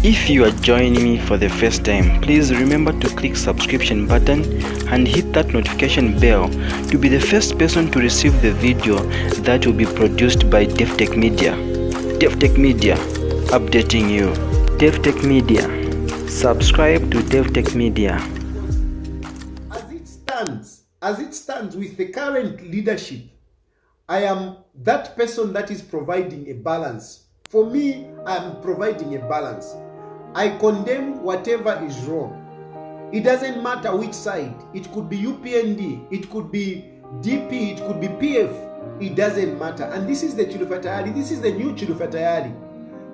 If you are joining me for the first time, please remember to click subscription button and hit that notification bell to be the first person to receive the video that will be produced by Davi-tech-media. Davi-tech-media, updating you. Davi-tech-media, subscribe to Davi-tech-media. As it stands with the current leadership, I am that person that is providing a balance. For me, I am providing a balance. I condemn whatever is wrong. It doesn't matter which side. It could be UPND, it could be DP, it could be PF. It doesn't matter. And this is the Chilufya Tayali. This is the new Chilufya Tayali.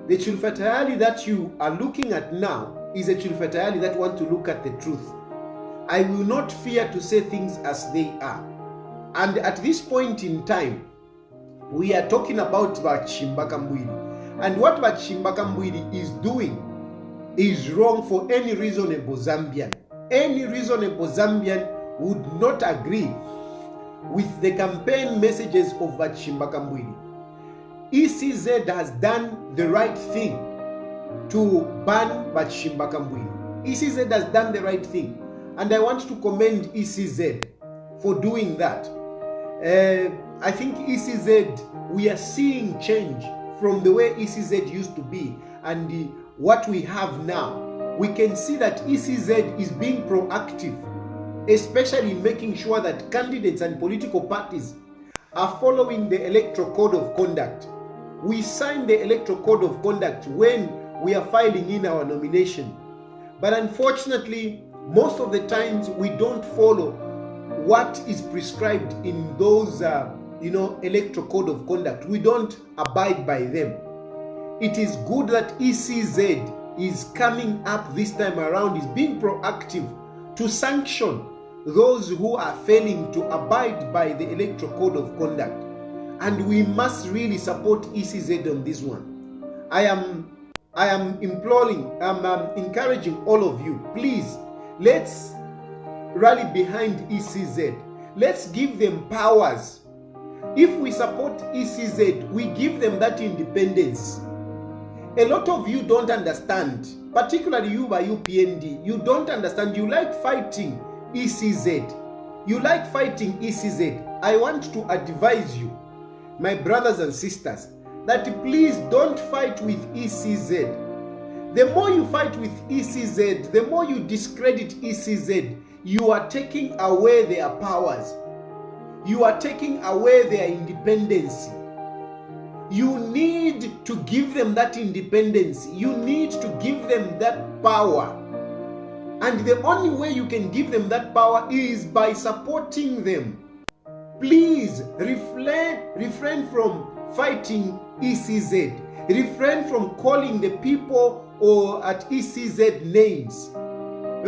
The Chilufya Tayali that you are looking at now is a Chilufya Tayali that want to look at the truth. I will not fear to say things as they are. And at this point in time, we are talking about Chishimba Kambwili. And what Chishimba Kambwili is doing is wrong for any reasonable Zambian. Any reasonable Zambian would not agree with the campaign messages of Chishimba Kambwili. ECZ has done the right thing to ban Chishimba Kambwili. ECZ has done the right thing. And I want to commend ECZ for doing that. I think ECZ, we are seeing change from the way ECZ used to be and what we have now. We can see that ECZ is being proactive, especially in making sure that candidates and political parties are following the Electoral Code of Conduct. We sign the Electoral Code of Conduct when we are filing in our nomination. But unfortunately, most of the times we don't follow what is prescribed in those Electoral Code of Conduct. We don't abide by them. It is good that ECZ is coming up this time around, is being proactive to sanction those who are failing to abide by the Electoral Code of Conduct. And we must really support ECZ on this one. I am imploring, I'm encouraging all of you, please, let's rally behind ECZ. Let's give them powers. If we support ECZ, we give them that independence. A lot of you don't understand, particularly you by UPND, you don't understand. You like fighting ECZ. You like fighting ECZ. I want to advise you, my brothers and sisters, that please don't fight with ECZ. The more you fight with ECZ, the more you discredit ECZ, you are taking away their powers. You are taking away their independence. You need to give them that independence. You need to give them that power. And the only way you can give them that power is by supporting them. Please refrain from fighting ECZ. Refrain from calling the people or at ECZ names.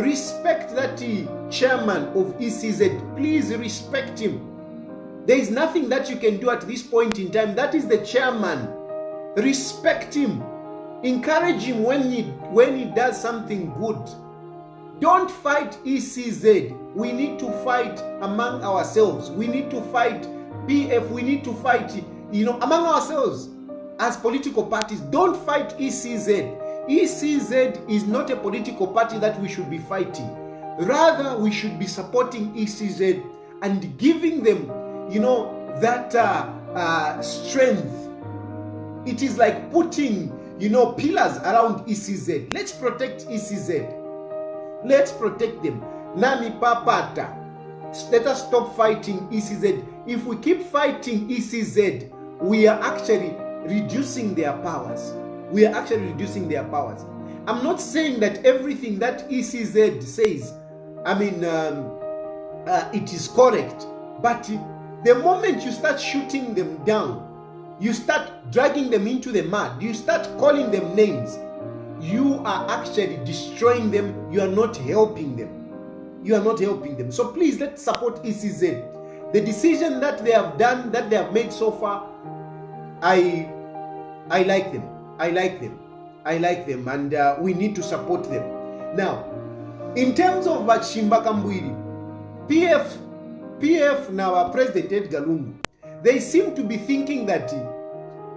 Respect that chairman of ECZ. Please respect him. There is nothing that you can do at this point in time. That is the chairman. Respect him. Encourage him when he does something good. Don't fight ECZ. We need to fight among ourselves. We need to fight PF. We need to fight, among ourselves as political parties. Don't fight ECZ. ECZ is not a political party that we should be fighting. Rather, we should be supporting ECZ and giving them, that strength. It is like putting, pillars around ECZ. Let's protect ECZ. Let's protect them. Nami papata. Let us stop fighting ECZ. If we keep fighting ECZ, we are actually reducing their powers. We are actually reducing their powers. I'm not saying that everything that ECZ says, it is correct. But the moment you start shooting them down, you start dragging them into the mud, you start calling them names, you are actually destroying them. You are not helping them. You are not helping them. So please, let's support ECZ. The decision that they have done, that they have made so far, I like them. I like them, and we need to support them. Now, in terms of Chishimba Kambwili, PF now, President Edgar Lungu, they seem to be thinking that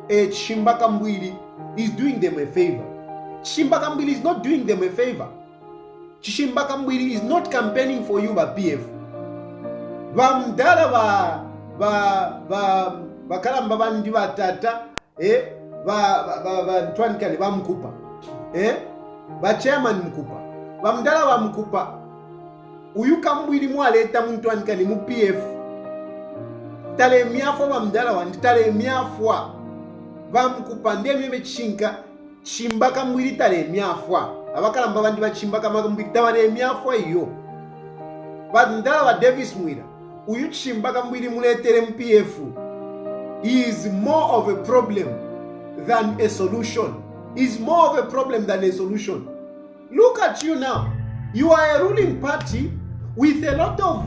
Chishimba Kambwili is doing them a favor. Chishimba Kambwili is not doing them a favor. Chishimba Kambwili is not campaigning for you by PF. Vamdala vakalamba bandi batata ntwanikani bamkupa bachairman mkupa vamdala bamkupa uyu Kambwili mwaleta muntwanikani mu PF tale myafwa vamdala wandi tale myafwa bamkupa ndemye chinka Chishimba Kambwili tale myafwa abakalamba bandi bachimba Kambwili tale myafwa iyo vamdala wa Davis Mwira uyu Chishimba Kambwili muletere mu PF is more of a problem than a solution. Is more of a problem than a solution. Look at you now. You are a ruling party with a lot of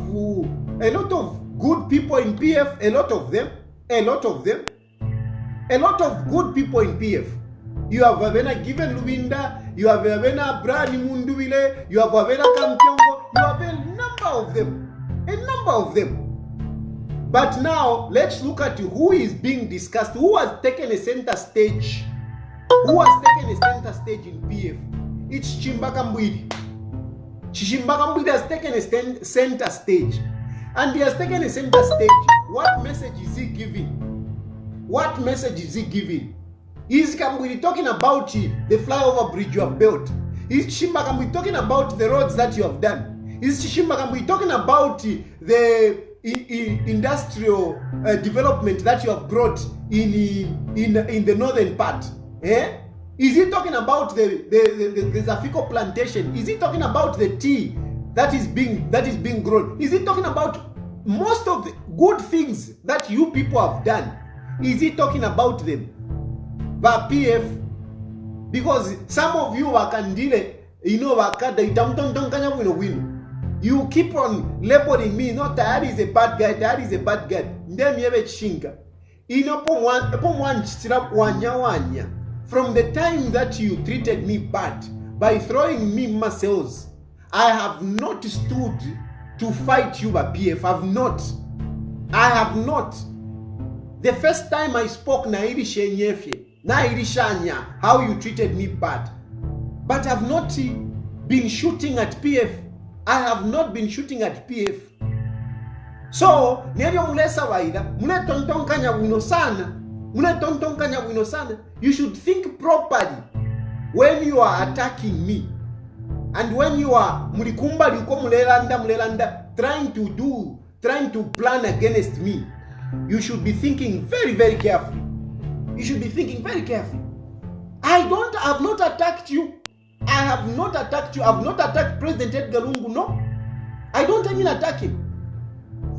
good people in PF. A lot of them. A lot of good people in PF. You have Avena Given Lubinda. You have Avena Brani Munduile. You have Avena Kampiongo. You have a number of them. A number of them. But now, let's look at who is being discussed. Who has taken a center stage? Who has taken a center stage in PF? It's Chishimba Kambwili. Chishimba Kambwili has taken a center stage. And he has taken a center stage. What message is he giving? What message is he giving? Is Kambwili talking about the flyover bridge you have built? Is Chishimba Kambwili talking about the roads that you have done? Is Chishimba Kambwili talking about the industrial development that you have brought in the northern part? Is he talking about the Zafiko plantation? Is he talking about the tea that is being grown? Is he talking about most of the good things that you people have done? Is he talking about them? But PF, because some of you are candile, you keep on labeling me, no, Tayali is a bad guy, Tayali is a bad guy. From the time that you treated me bad by throwing me missiles, I have not stood to fight you by PF. I have not. The first time I spoke how you treated me bad. But I have not been shooting at PF. I have not been shooting at PF. So, you should think properly when you are attacking me. And when you are trying to plan against me, you should be thinking very, very carefully. You should be thinking very carefully. I have not attacked you. I have not attacked you. I have not attacked President Edgar Lungu. No. I don't even attack him.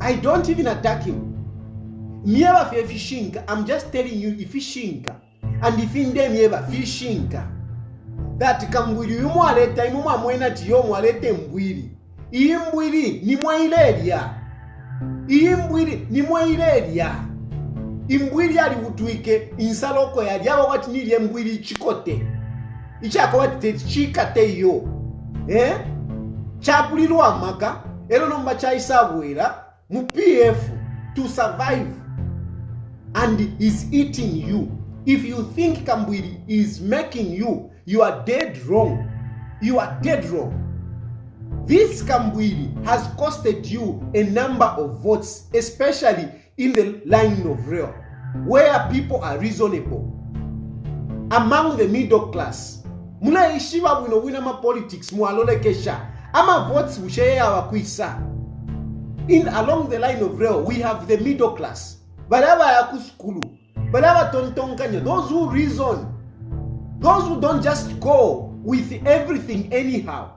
I don't even attack him. I'm just telling you if he shinka. And if in them ever fishinka. That Kambwili yumwaleta imuma mwena tiyo mwalete Imbwili. Imbwili ni mwaileria. Imbwili ni mwaileria. Imbwili ali utwike insaloko ya diaba wati nili Imbwili chikote. Ichaka wati chikate yo. Chapuliru amaka. Elo nomba chaisabwela. Mu PF to survive. And is eating you. If you think Kambwili is making you, you are dead wrong. You are dead wrong. This Kambwili has costed you a number of votes, especially in the line of rail, where people are reasonable. Among the middle class, muna ishiba wina ma politics mualole kesha. Ama votes usheye awakuisa. In along the line of rail, we have the middle class. Balaba yakuskulu. Balaba tontonkanya. Those who reason. Those who don't just go with everything anyhow.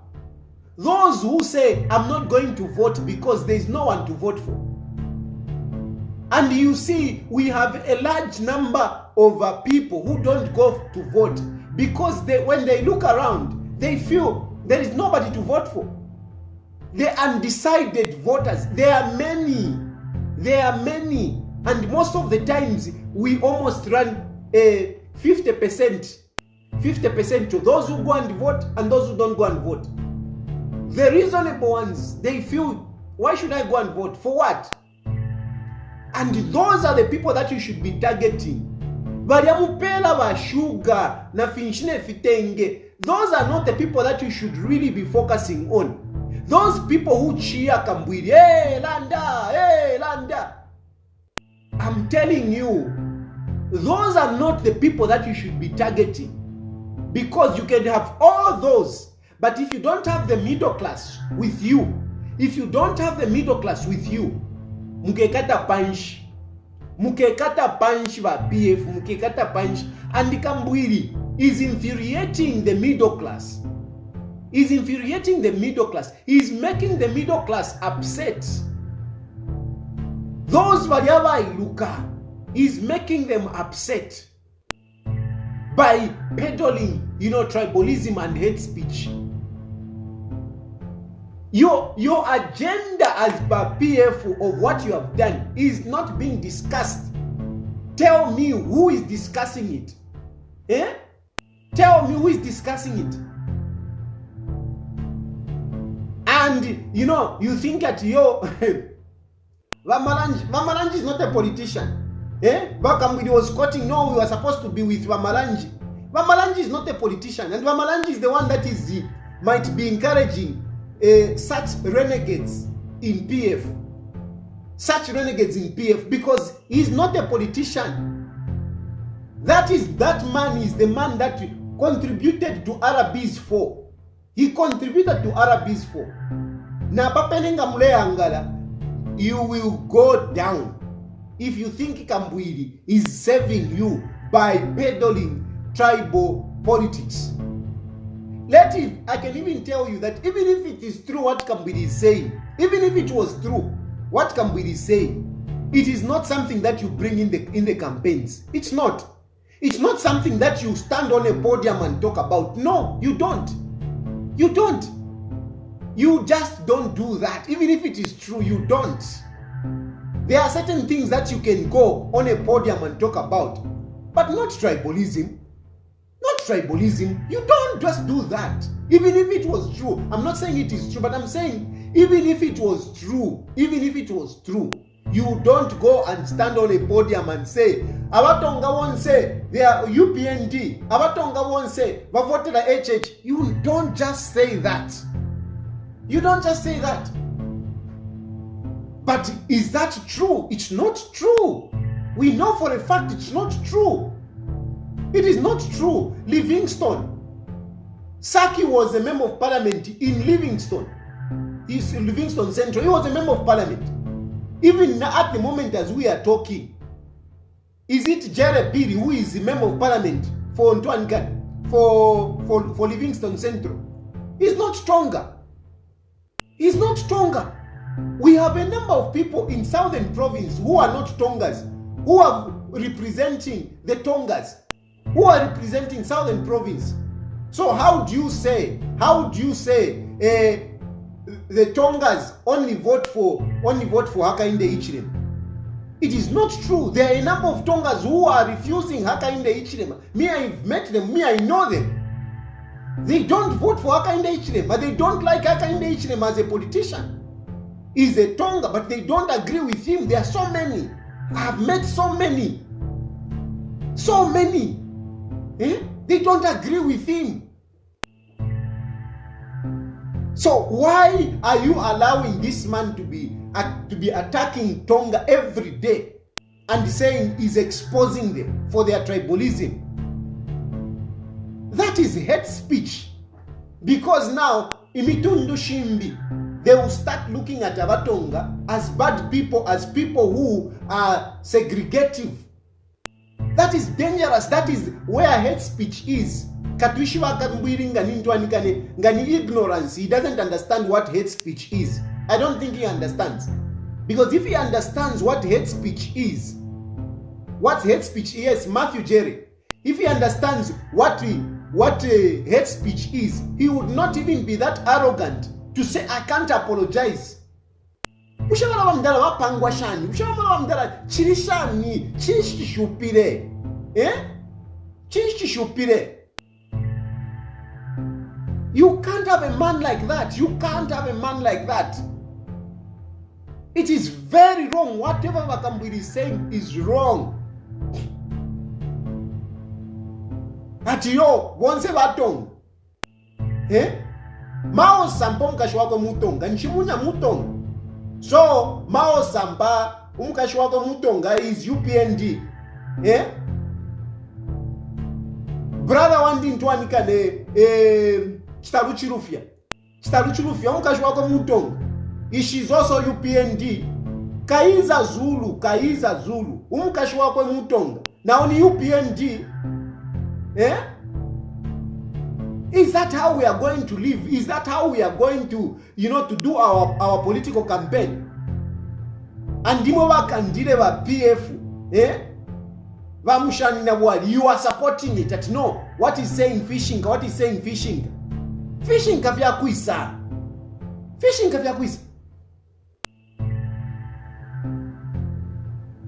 Those who say, I'm not going to vote because there is no one to vote for. And you see, we have a large number of people who don't go to vote because when they look around, they feel there is nobody to vote for. The undecided voters, there are many. There are many. And most of the times, we almost run a 50% to those who go and vote and those who don't go and vote. The reasonable ones, they feel, why should I go and vote? For what? And those are the people that you should be targeting. Variamupela wa sugar na finishine fitenge. Those are not the people that you should really be focusing on. Those people who cheer Kambwili, hey Landa. I'm telling you, those are not the people that you should be targeting. Because you can have all those, but if you don't have the middle class with you, mukekata punch ba PF, mukekata punch, and the Kambwili is infuriating the middle class. He's making the middle class upset. Those Valiava Iluka is making them upset by peddling, tribalism and hate speech. Your agenda as per PF of what you have done is not being discussed. Tell me who is discussing it. Tell me who is discussing it. And you think that Vamalanji is not a politician. Kambwili was quoting, no, we were supposed to be with Vamalanji. Vamalanji is not a politician, and Vamalanji is the one that might be encouraging such renegades in PF. Because he's not a politician. That man is the man that contributed to Arabis 4. He contributed to Arabis 4. Na papelenga mule angala, you will go down if you think Kambwili is saving you by peddling tribal politics. I can even tell you that even if it is true what Kambwili is saying, even if it was true what Kambwili is saying, it is not something that you bring in the campaigns. It's not something that you stand on a podium and talk about. No, you don't. You just don't do that. Even if it is true, you don't. There are certain things that you can go on a podium and talk about, but not tribalism. You don't just do that. Even if it was true. I'm not saying it is true, but I'm saying even if it was true, you don't go and stand on a podium and say, Abatonga won't say they are UPND, Abatonga won't say Vavotela HH. You don't just say that. But is that true? It's not true. We know for a fact it's not true. It is not true. Livingstone. Saki was a member of parliament in Livingstone. He's in Livingstone Central. He was a member of parliament. Even at the moment as we are talking, is it Jerry Piri who is a member of parliament for Livingstone Central? He's not stronger. We have a number of people in Southern Province who are not Tongas, who are representing the Tongas, who are representing Southern Province. So how do you say the Tongas only vote for Hakainde Hichilema? It is not true. There are a number of Tongas who are refusing Hakainde Hichilema. Me, I've met them. Me, I know them. They don't vote for Hakainde Hichilema, but they don't like Hakainde Hichilema as a politician. He's a Tonga, but they don't agree with him. There are so many. I've met so many. They don't agree with him. So why are you allowing this man to be attacking Tonga every day and saying he's exposing them for their tribalism? That is hate speech. Because now, Imitundu Shimbi, they will start looking at Abatonga as bad people, as people who are segregative. That is dangerous. That is where hate speech is. Katwishiwa Kambwili ngani ignorance. He doesn't understand what hate speech is. I don't think he understands. Because if he understands what hate speech is, Matthew Jerry, if he understands what hate speech is, he would not even be that arrogant to say, I can't apologize. Ushamala wamdala wapangwa shani. Ushamala wamdala chirishani. Chishishupire. Chishishupire. You can't have a man like that. It is very wrong. Whatever Kambwili is saying is wrong. Ati yo, bonse batong. Mao Sampa umkashi wako Mutonga nchimunya Mutonga. So Mao Sampa umkashi wako Mutonga is UPND. Brother wandi ntwanika ne Chilufya. Chilufya umkashi wako Mutonga. She's also UPND. Kaiza Zulu umkashi wako Mutonga. Now ni UPND. Is that how we are going to live? Is that how we are going to, to do our political campaign? And you are supporting it. That no, what is saying fishing? What is saying fishing? Fishing kavya kuisa. Fishing kavya kuisa.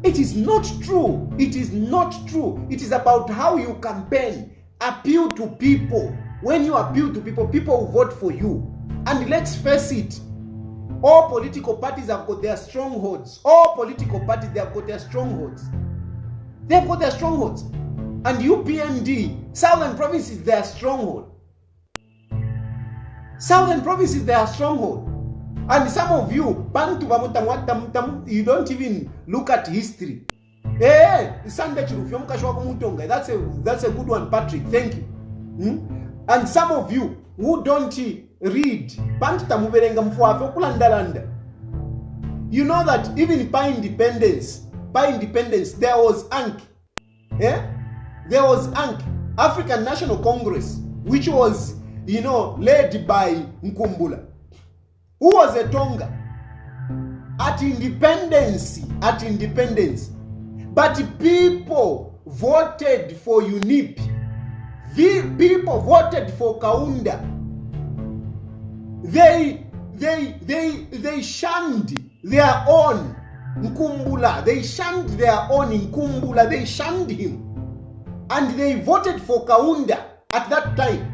It is not true. It is not true. It is about how you campaign. Appeal to people. When you appeal to people, people will vote for you. And let's face it, all political parties have got their strongholds. All political parties, they have got their strongholds. They have got their strongholds. And UPND, Southern Province is their stronghold. Southern Province is their stronghold. And some of you, you don't even look at history. Sunday Chilufya, that's a good one, Patrick. Thank you. And some of you who don't read, you know that even by independence, there was ANC. There was ANC, African National Congress, which was, led by Nkumbula, who was a Tonga at independence. But people voted for UNIP. People voted for Kaunda. They shunned their own Nkumbula. They shunned their own Nkumbula. They shunned him. And they voted for Kaunda at that time.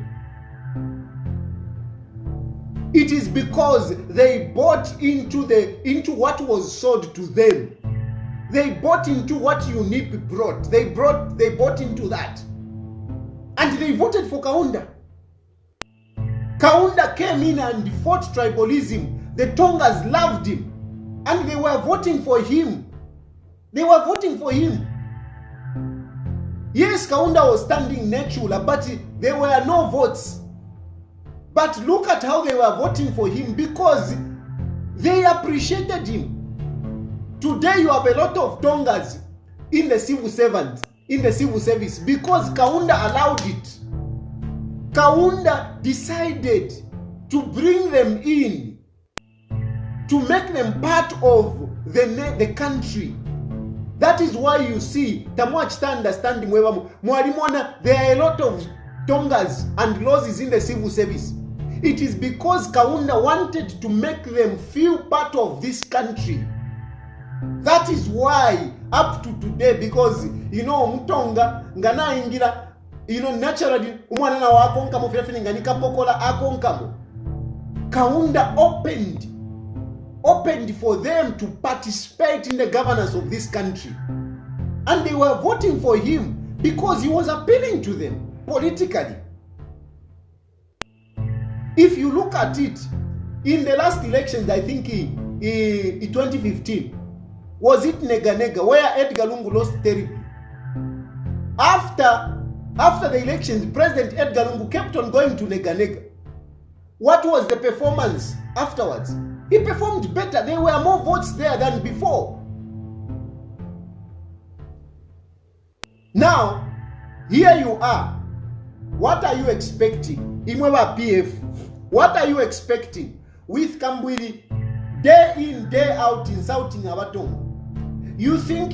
It is because they bought into what was sold to them. They bought into what UNIP brought. They bought into that. And they voted for Kaunda. Kaunda came in and fought tribalism. The Tongas loved him. And they were voting for him. Yes, Kaunda was standing natural, but there were no votes. But look at how they were voting for him, because they appreciated him. Today you have a lot of Tongas in the civil service, because Kaunda allowed it. Kaunda decided to bring them in, to make them part of the country. That is why you see, Tamuachita understanding, there are a lot of Tongas and Lozis in the civil service. It is because Kaunda wanted to make them feel part of this country. That is why up to today, because Mutonga ngana ingira, naturally umwana na wako nkamo fyafini nganika pokola ako nkamo. Kaunda opened for them to participate in the governance of this country. And they were voting for him because he was appealing to them politically. If you look at it, in the last elections, I think in 2015, was it Nega where Edgar Lungu lost terribly? After the elections, President Edgar Lungu kept on going to Nega. What was the performance afterwards? He performed better. There were more votes there than before. Now, here you are. What are you expecting? Imweba PF. What are you expecting with Kambwili day in, day out insulting Abatonga? You think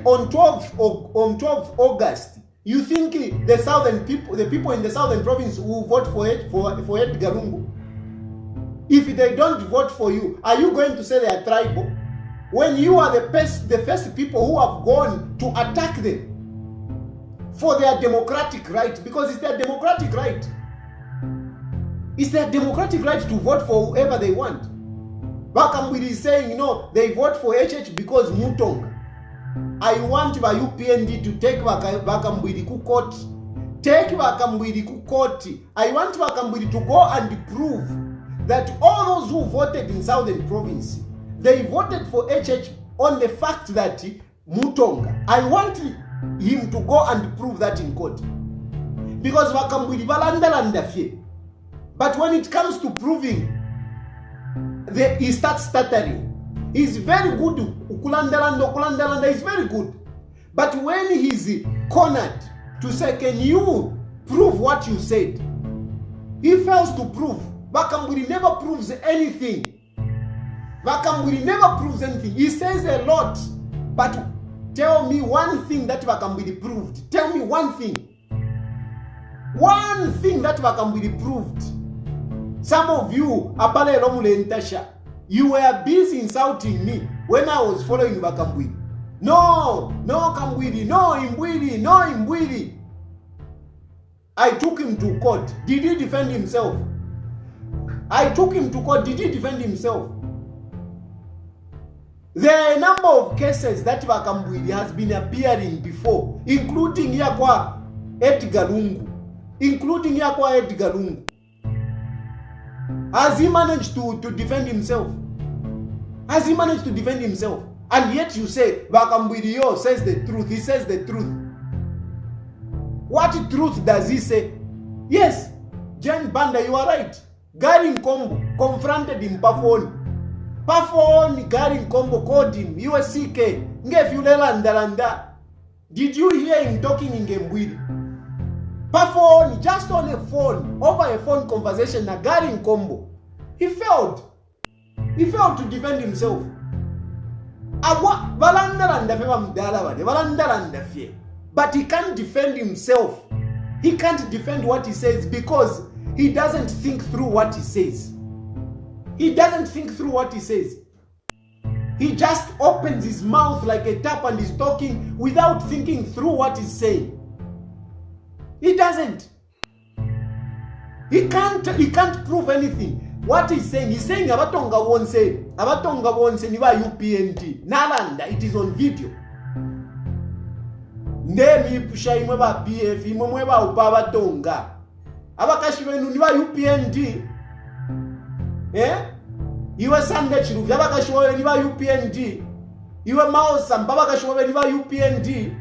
on 12 August, you think the people in the southern province will vote for Edgar Lungu? If they don't vote for you, are you going to say they are tribal? When you are the first people who have gone to attack them for their democratic right, because it's their democratic right. It's their democratic right to vote for whoever they want. Bakambwili is saying, they vote for HH because Mutonga. I want my UPND to take Bakambwili to court take Kambwili ku court. I want Kambwili to go and prove that all those who voted in Southern Province, they voted for HH on the fact that Mutonga. I want him to go and prove that in court. Because Kambwili balanda fye. But when it comes to proving, he starts stuttering. He's very good. Ukulandalanda is very good. But when he's cornered to say, can you prove what you said? He fails to prove. Kambwili never proves anything. Kambwili never proves anything. He says a lot. But tell me one thing that Kambwili proved. Tell me one thing. One thing that Kambwili proved. Some of you, you were busy insulting me when I was following Kambwili. No Kambwili, no Imbwili, no Imbwili. I took him to court. Did he defend himself? I took him to court. Did he defend himself? There are a number of cases that Kambwili has been appearing before, including Yakwa Edgar Lungu. Has he managed to defend himself? Has he managed to defend himself? And yet you say, Kambwili says the truth. He says the truth. What truth does he say? Yes, Jen Banda, you are right. Gary Nkombo confronted him Pafon Gary Nkombo called him, USCK, Ngefulela. Did you hear him talking in Imbwili? Pafon, just on a phone, over a phone conversation, Gary Nkombo. He failed to defend himself. But he can't defend himself. He can't defend what he says because he doesn't think through what he says. He doesn't think through what he says. He just opens his mouth like a tap and is talking without thinking through what he's saying. He doesn't. He can't prove anything. What he's saying abatonga wonse niba UPND. Nalanda, it is on video. Ndemi pusha imwe ba PF, imwe ba upaba tonga. Abakashi benu niba UPND. Iwe Sunday Chilufya abakashi benu niba UPND. Iwe Maosa abakashi benu niba UPND.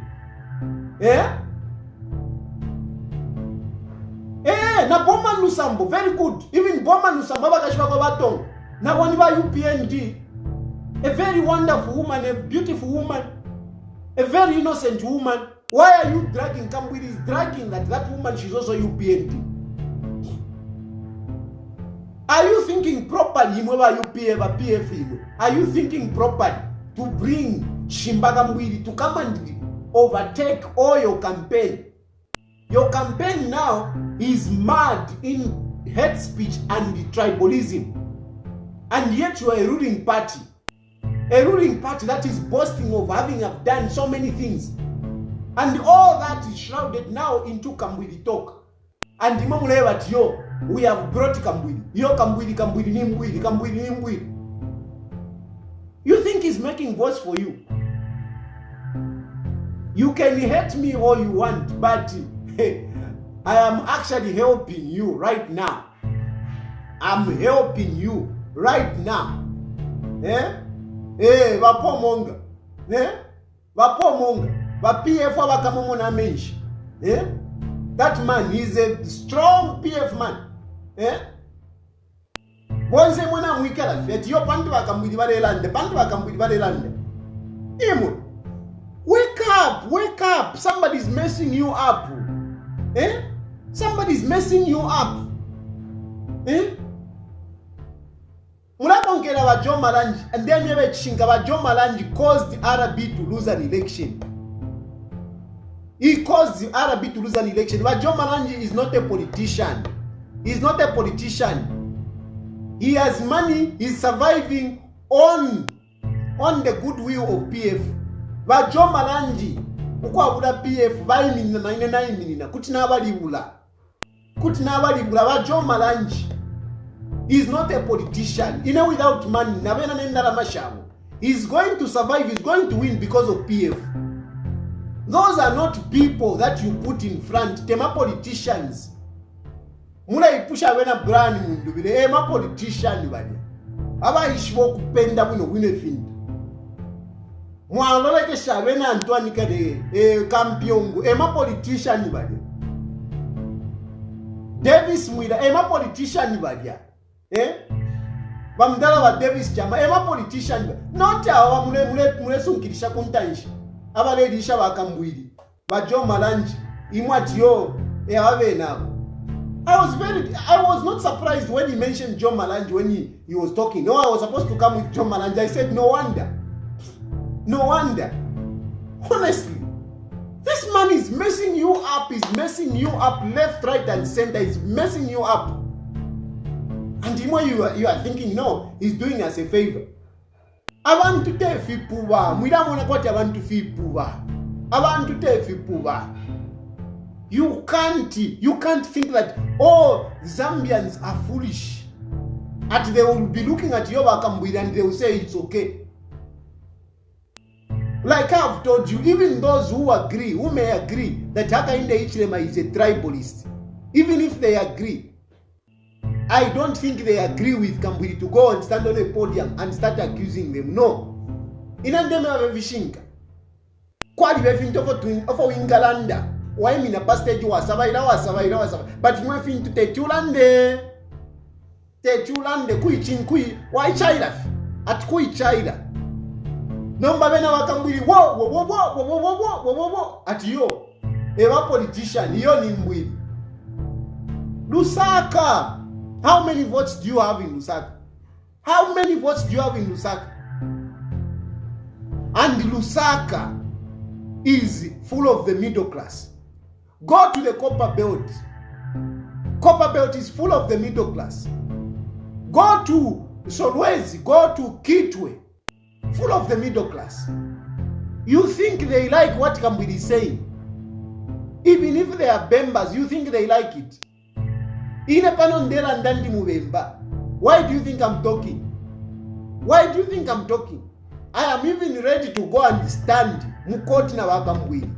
Na Boma Lusambo, very good. Even Boma Lusambo abakashi batonga. Na wani ba UPND. A very wonderful woman, a beautiful woman, a very innocent woman. Why are you dragging? Kambwili is dragging that woman, she's also UPND. Are you thinking properly? Are you thinking properly to bring Chishimba Kambwili to come and overtake all your campaign? Your campaign now is mad in hate speech and tribalism. And yet you are a ruling party. A ruling party that is boasting of having done so many things. And all that is shrouded now into Kambwili talk. And we have brought Kambwili. Kambwili. You think he's making voice for you? You can hate me all you want, but I am actually helping you right now. I'm helping you right now. Vapomonga. Vapomonga. PF abakamona menshi. That man is a strong PF man. Bonse mwana mwikala feti yo pantu Kambwili barelande, Imo. Wake up. Somebody's messing you up. Somebody's messing you up. Mulabongela wa John Malanji, and then yebe chinga wa John Malanji caused the RB to lose an election. He caused the RB to lose an election. But John Malanji is not a politician. He's not a politician. He has money. He's surviving on the goodwill of PF. But John Malanji, ukwabuda PF bayimina 99 minina kutina balibula. But John Malanji is not a politician. Without money, nabena nenda la mashabo. He's going to survive. He's going to win because of PF. Those are not people that you put in front. Tema politicians. Mula ipusha wena brand mundu bile. Ma politician bani. Aba ishwo kupenda wino finda. Mwalola kesha wena Antoine kade kampiongo. Ma politician bani. Davis Mwida. Ma politician bani. Bamdala wa Davis Chama. Ma politician bani. Not awa mule sunkirisha kuntanshi. Abaledisha wa Kambwili. Bajo Malanji. Imwatiyo. Ewe now. I was not surprised when he mentioned John Malanji when he was talking. No, I was supposed to come with John Malanji. I said, no wonder. No wonder. Honestly. This man is messing you up. He's messing you up left, right, and center. He's messing you up. And you are thinking, no, he's doing us a favor. Abantu te fipuwa. Mwida mwana kwati abantu fipuwa. Abantu te fipuwa. You can't think that Zambians are foolish. And they will be looking at your Kambwili and they will say it's okay. Like I've told you, even those who may agree that Hakainde Hichilema is a tribalist, even if they agree, I don't think they agree with Kambwili to go and stand on a podium and start accusing them. No. Inandeme wavishinka. Kwali wefinto for Wingalanda. Why mina pastage wasaba. But mwefinto techulande kui why China? At kui China. Nomba bena wa Kambwili wo at yo. Ewa politician yo ni Imbwili. Lusaka. How many votes do you have in Lusaka? How many votes do you have in Lusaka? And Lusaka is full of the middle class. Go to the Copper Belt. Copper Belt is full of the middle class. Go to Solwezi, go to Kitwe, full of the middle class. You think they like what Kambwili is saying? Even if they are Bembas, you think they like it? Why do you think I'm talking? Why do you think I'm talking? I am even ready to go and stand Mukoti na Wakambwili.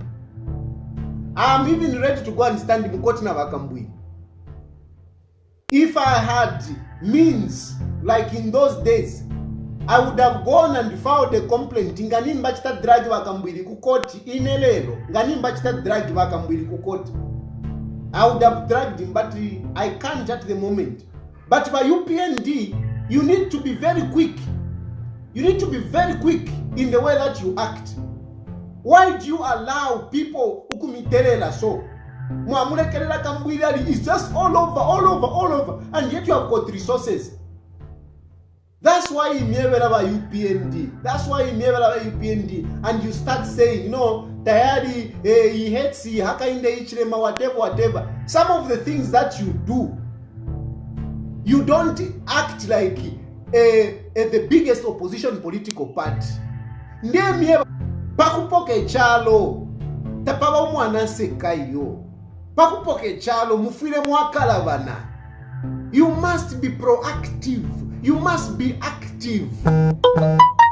I am even ready to go and stand Mukoti na Wakambwili. If I had means, like in those days, I would have gone and filed a complaint. Ngani mbachita drag Wakambwili kukoti inelelo. Ngani mbachita drag Wakambwili kukoti. I would have dragged him, but I can't at the moment. But by UPND, you need to be very quick. You need to be very quick in the way that you act. Why do you allow people ukumiterela so? Muamulekelela Kambwili is just all over, and yet you have got resources. That's why you never have a UPND. That's why you never have a UPND. And you start saying, you know, Tayali, he hates Hakainde Hichilema, whatever. Some of the things that you do, you don't act like the biggest opposition political party. Ndemye pakupoke chalo, tapaba umwana sekayo. Pakupoke chalo, mufile mwakalavana. You must be proactive. You must be active.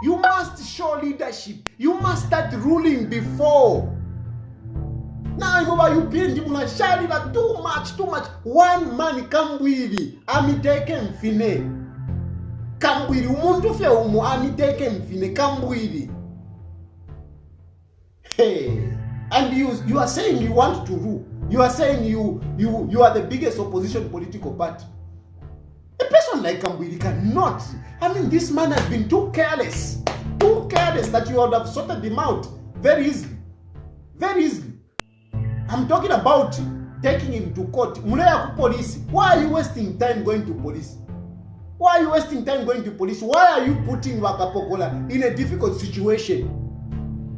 You must show leadership. You must start ruling before. Now you UPND munashalila too much. One man Kambwili amiteke mfine. Kambwili umuntu fya umu amiteke mfine Kambwili. Hey, and you are saying you want to rule. You are saying you are the biggest opposition political party. A person like Kambwili cannot. I mean, this man has been too careless that you would have sorted him out very easily. I'm talking about taking him to court. Mulea police. Why are you wasting time going to police? Why are you wasting time going to police? Why are you putting Wakapokola in a difficult situation?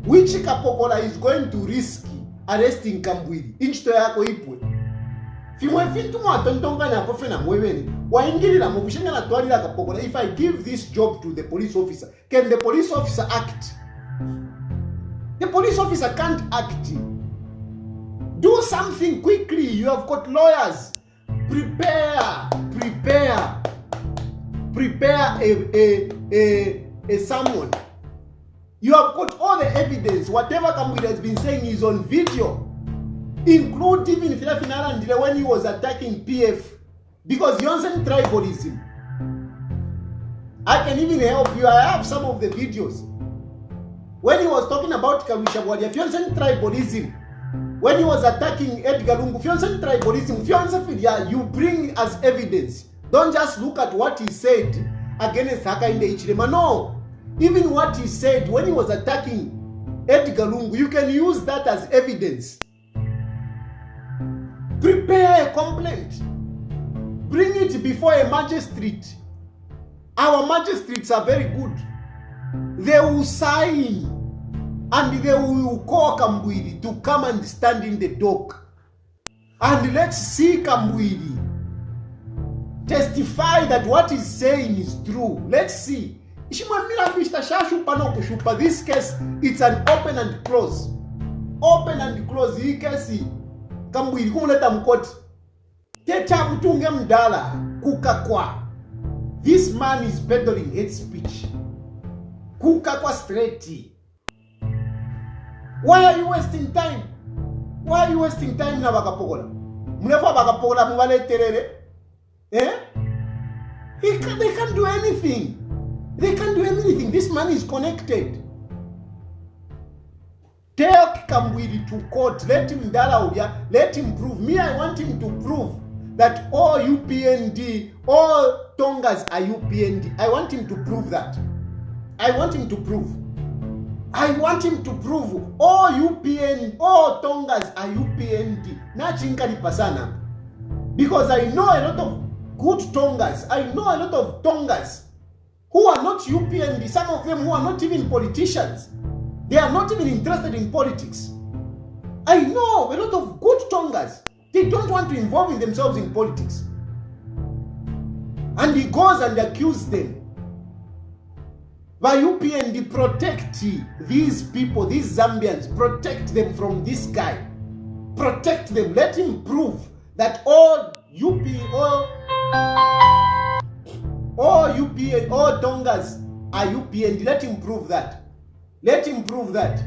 Which Kapokola is going to risk arresting Kambwili? Inchto yako ipwe. If I give this job to the police officer, can the police officer act? The police officer can't act. Do something quickly. You have got lawyers. Prepare a someone. You have got all the evidence. Whatever Kambwili has been saying is on video. Include even Finala when he was attacking PF. Because Yonsen tribalism. I can even help you. I have some of the videos. When he was talking about Iyakubalya, Yonsen tribalism. When he was attacking Edgar Lungu, Yonsen tribalism, you bring as evidence. Don't just look at what he said against Hakainde Hichilema. No. Even what he said when he was attacking Edgar Lungu, you can use that as evidence. Prepare a complaint. Bring it before a magistrate. Our magistrates are very good. They will sign and they will call Kambwili to come and stand in the dock. And let's see Kambwili testify that what he's saying is true. Let's see. This case, it's an open and close. Open and close. Hii kesi Kambwili kumuleta mkoti. Teta mtunge mdala kukakwa. This man is peddling hate speech. Kukakwa straight. Why are you wasting time? Why are you wasting time na bakapogola? Munefa bakapogola mwale terere? Eh? They can't do anything. They can't do anything. This man is connected. Take Kambwili to court. Let him let him prove. Me, I want him to prove that all UPND, all Tongas are UPND. I want him to prove that. I want him to prove. I want him to prove all UPND, all Tongas are UPND. Na chinkali pasana. Because I know a lot of good Tongas. I know a lot of Tongas who are not UPND. Some of them who are not even politicians. They are not even interested in politics. I know a lot of good Tongas. They don't want to involve in themselves in politics. And he goes and accuses them. By UPND, protect these people, these Zambians, protect them from this guy. Protect them. Let him prove that all Tongas are UPND. Let him prove that. Let him prove that.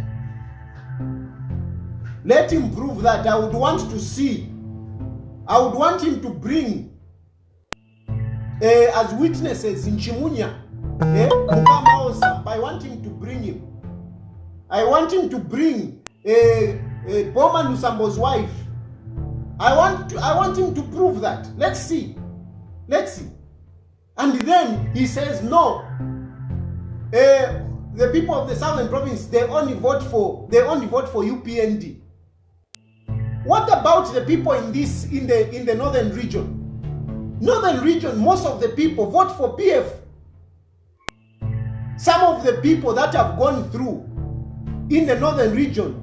Let him prove that. I would want to see. I would want him to bring as witnesses in Chimunya. I want him to bring him. I want him to bring Boma Lusambo's wife. I want him to prove that. Let's see. Let's see. And then he says no. The people of the Southern Province, they only vote for UPND. What about the people in the Northern region? Northern region, most of the people vote for PF. Some of the people that have gone through in the Northern region,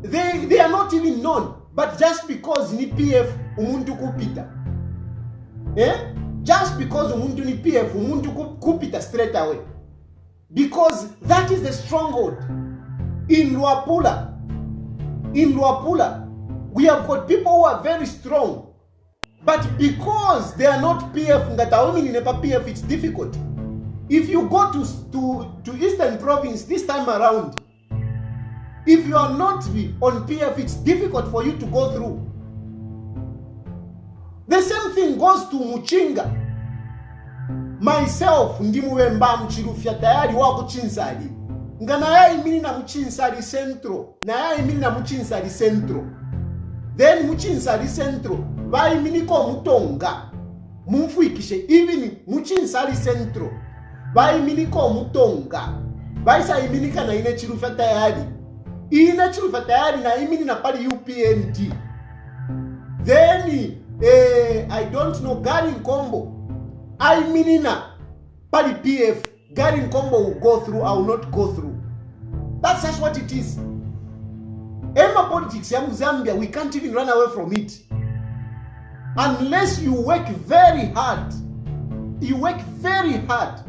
they are not even known. But just because ni PF umuntu kupita. Just because umuntu ni PF umuntu kupita straight away. Because that is the stronghold. In Luapula, we have got people who are very strong. But because they are not PF, that are only in PF, it's difficult. If you go to Eastern Province this time around, if you are not on PF, it's difficult for you to go through. The same thing goes to Muchinga. Myself, Ndimuwemba Chilufya Tayali wako Chinsali. Nga na ya imini na Muchinsali Centro. Na ya imini na Muchinsali Centro. Then Muchinsali Centro. Va imini ko Mutonga. Mumfuikishe. Even Muchinsali Centro. Va imini ko Mutonga. Va isa imini ka na ine Chilufya Tayali. Ine Chilufya Tayali na imini na pali UPND. Then I don't know, Garin Combo. I mean Pali PF, Garin Combo will go through, I will not go through. That's just what it is. Emma politics, Zambia, we can't even run away from it. Unless you work very hard. You work very hard.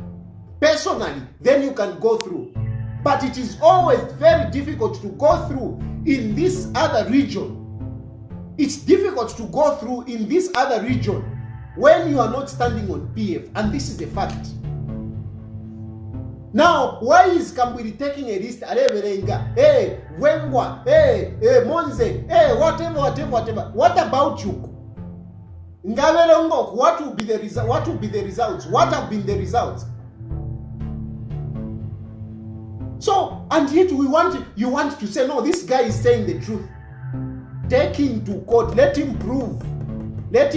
Personally, then you can go through. But it is always very difficult to go through in this other region. It's difficult to go through in this other region when you are not standing on PF, and this is a fact. Now, why is Kambwili taking a list? Hey, Wengwa, hey, Monze, hey, whatever. What about you? What will be the result? What will be the results? What have been the results? So, and yet you want to say, no, this guy is saying the truth. Take him to court. Let him prove that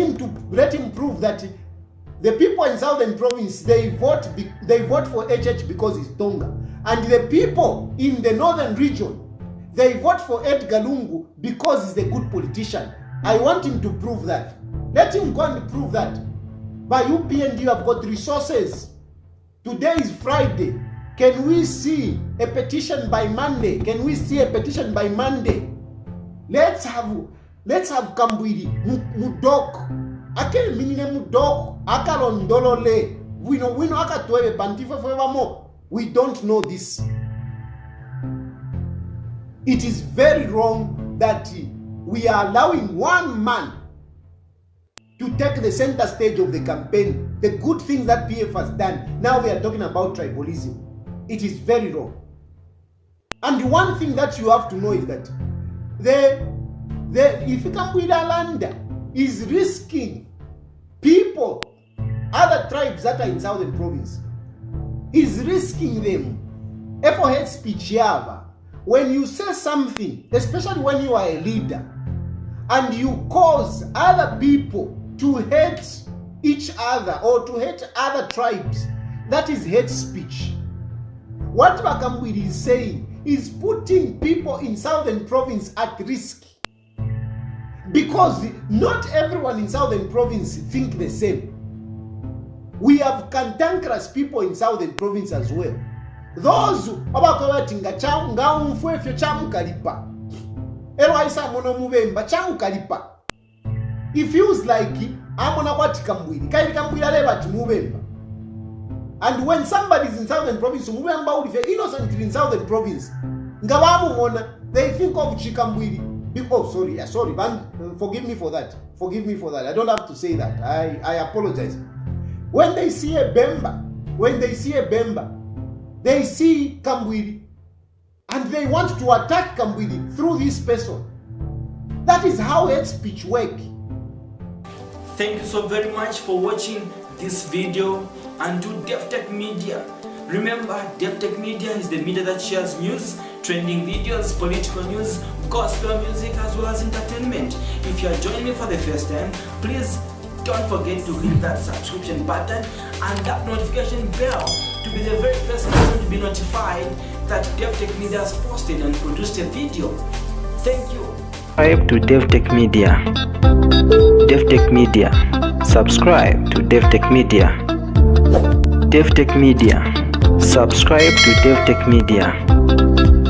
the people in Southern Province, they vote for HH because he's Tonga, and the people in the Northern region, they vote for Edgar Lungu because he's a good politician. I want him to prove that. Let him go and prove that. By UPND, you have got resources. Today is Friday. Can we see a petition by Monday? Can we see a petition by Monday? Let's have Kambwili mudok. Ake minine mudok. Akalondolole. We know akatwebe bantifa forevermore. We don't know this. It is very wrong that we are allowing one man to take the center stage of the campaign. The good things that PF has done. Now we are talking about tribalism. It is very wrong. And one thing that you have to know is that if Kambwili Alanda is risking people, other tribes that are in Southern Province, is risking them. For hate speech, when you say something, especially when you are a leader, and you cause other people to hate each other or to hate other tribes, that is hate speech. What Kambwili is saying is putting people in Southern Province at risk. Because not everyone in Southern Province think the same. We have cantankerous people in Southern Province as well. Those abakobatinga nga umfwefyo chamukalipa. Elwaisa mono mubemba chamukalipa. It feels like amona kwati Kambwili. Kaili Kambwili aleba timubemba. And when somebody is in Southern Province, innocent in Southern Province, they think of Chikambwili. Sorry, forgive me for that. I don't have to say that. I apologize. When they see a Bemba, they see Kambwili, and they want to attack Kambwili through this person. That is how hate speech works. Thank you so very much for watching this video, and to Davi-tech-media. Remember, Davi-tech-media is the media that shares news, trending videos, political news, gospel music, as well as entertainment. If you are joining me for the first time, please don't forget to hit that subscription button and that notification bell to be the very first person to be notified that Davi-tech-media has posted and produced a video. Thank you. Subscribe to Davi-tech-media. Davi-tech-media. Subscribe to Davi-tech-media. Davi-tech-media. Subscribe to Davi-tech-media.